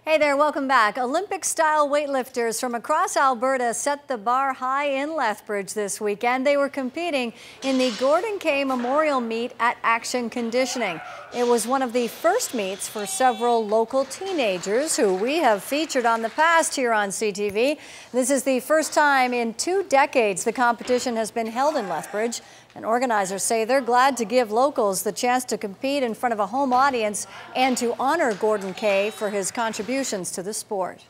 Hey there, welcome back. Olympic-style weightlifters from across Alberta set the bar high in Lethbridge this weekend. They were competing in the Gordon Kay Memorial Meet at Action Conditioning. It was one of the first meets for several local teenagers who we have featured on the past here on CTV. This is the first time in 2 decades the competition has been held in Lethbridge. And organizers say they're glad to give locals the chance to compete in front of a home audience and to honor Gordon Kay for his contributions to the sport.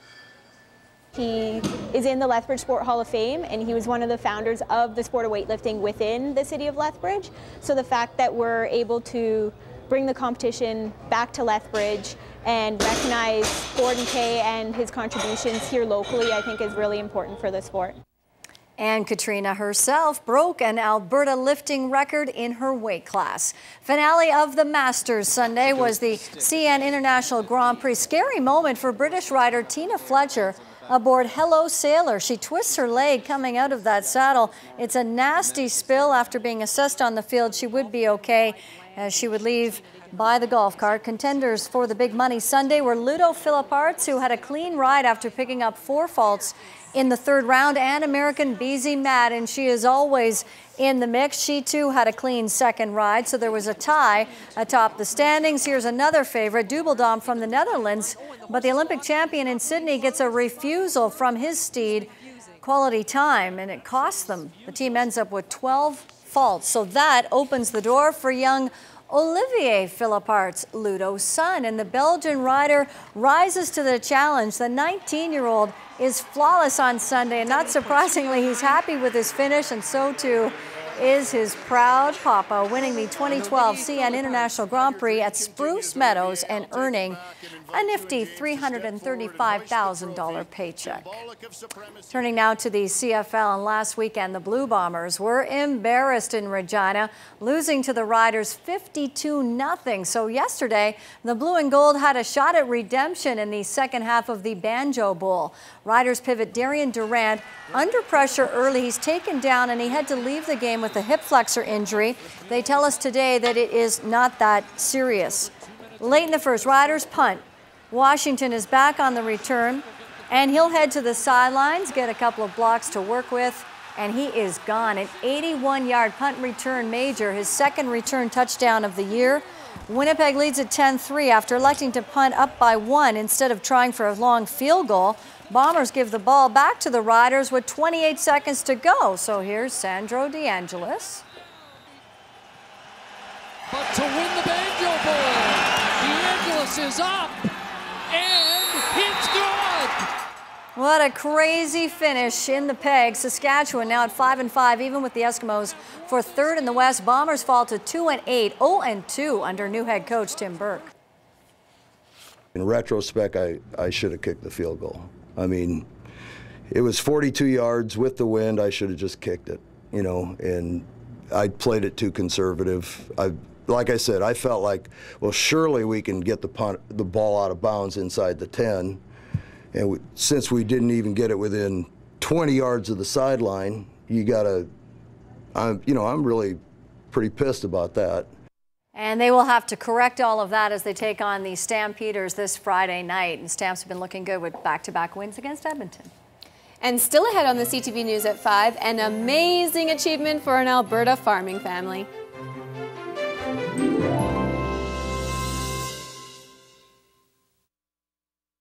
He is in the Lethbridge Sport Hall of Fame, and he was one of the founders of the sport of weightlifting within the city of Lethbridge. So the fact that we're able to bring the competition back to Lethbridge and recognize Gordon Kay and his contributions here locally, I think is really important for the sport. And Katrina herself broke an Alberta lifting record in her weight class. Finale of the Masters Sunday was the CN International Grand Prix. Scary moment for British rider Tina Fletcher aboard Hello Sailor. She twists her leg coming out of that saddle. It's a nasty spill. After being assessed on the field, she would be okay as she would leave by the golf cart. Contenders for the big money Sunday were Ludo Philipparts, who had a clean ride after picking up 4 faults in the 3rd round, and American Beezy Madden. She is always in the mix. She too had a clean 2nd ride, so there was a tie atop the standings. Here's another favorite, Dubbeldam from the Netherlands, but the Olympic champion in Sydney gets a refusal from his steed, Quality Time, and it costs them. The team ends up with 12 faults, so that opens the door for young Olivier Philipparts, Ludo's son, and the Belgian rider rises to the challenge. The 19-year-old is flawless on Sunday, and not surprisingly, he's happy with his finish, and so too is his proud papa, winning the 2012 CN International Grand Prix at Spruce Meadows and earning a nifty $335,000 paycheck. Turning now to the CFL, and last weekend the Blue Bombers were embarrassed in Regina, losing to the Riders 52-0. So yesterday, the Blue and Gold had a shot at redemption in the second half of the Banjo Bowl. Riders pivot Darian Durant under pressure early. He's taken down and he had to leave the game with a hip flexor injury. They tell us today that it is not that serious. Late in the first, Riders punt. Washington is back on the return, and he'll head to the sidelines, get a couple of blocks to work with, and he is gone. An 81-yard punt return major, his 2nd return touchdown of the year. Winnipeg leads at 10-3 after electing to punt up by 1 instead of trying for a long field goal. Bombers give the ball back to the Riders with 28 seconds to go. So here's Sandro DeAngelis. But to win the Banjo Bowl, DeAngelis is up, and it's good! What a crazy finish in the peg. Saskatchewan now at 5-5, even with the Eskimos for 3rd in the West. Bombers fall to 2-8, 0-2 under new head coach Tim Burke. In retrospect, I should have kicked the field goal. I mean, it was 42 yards with the wind. I should have just kicked it, you know, and I played it too conservative. Like I said, I felt like, well, surely we can get the ball out of bounds inside the 10. And since we didn't even get it within 20 yards of the sideline, you gotta, I'm really pretty pissed about that. And they will have to correct all of that as they take on the Stampeders this Friday night. And Stamps have been looking good with back-to-back wins against Edmonton. And still ahead on the CTV News at 5, an amazing achievement for an Alberta farming family.